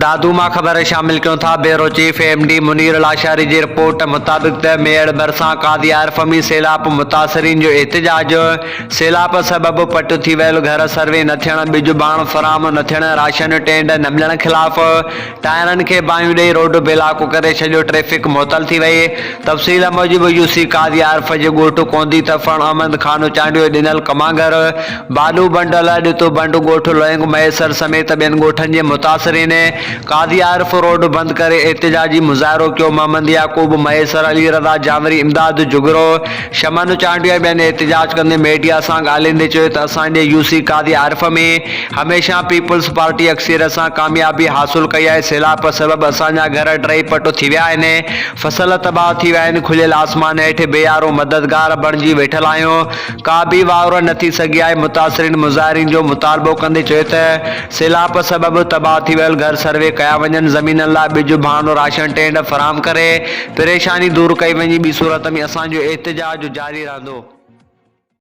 दादू मां ख़बर शामिल क्यों था। Bureau chief MD Munir Lashari की रिपोर्ट मुताबिक मेड़ बरसा कादी आरफमी सैलाब मुतासरीन जो एहतजाज। सैलाब सबब पट थी वियल घर सर्वे न थियण, बिज बाण फराम न थियण, राशन टेंड न मिलण खिलाफ टायरन के बायूं ॾेई रोड बेलाको करे छॾियो, ट्रैफिक मुअतल थी वई। तफ़सील मूजिब UC कादी आरफ जे ॻोठ कोंदी तफण अहमद खान चांडियो ॾिनल कमांगर बालू बंड लॾतो बंड ॻोठ लोइंग मैसर समेत ॿियनि ॻोठनि जे मुतासरीन कादी आरफ रोड बंद करे एहतजाजी मुज़ाहिरो कियो। मोहम्मद याकूब मैसर अली रज़ा जामरी इमदाद जुगरो शमन चांडिया ॿियनि एहतजाज कंदे मीडिया सां ॻाल्हाईंदे चयो त असांजे UC कादी आरफ में हमेशह पीपल्स पार्टी अक्सरियत सां कामयाबी हासिल कई आहे। सैलाब सबब असांजा घर टई पट थी विया आहिनि, फसल तबाह थी विया आहिनि, खुलियल आसमान हेठि बेयारो मददगार बणिजी वेठल आहियूं, का बि वावर न थी सघी आहे। मुतासरीन मुज़ाहिरीन जो मुतालबो कंदे चयो त सैलाब सबब तबाह थी वियल घर सर्वे कया वञनि, ज़मीननि लाइ बिज भाण राशन टेंड फराम करे परेशानी दूर कई वञे। ॿी सूरत में असांजो एहतजाज जारी रहंदो।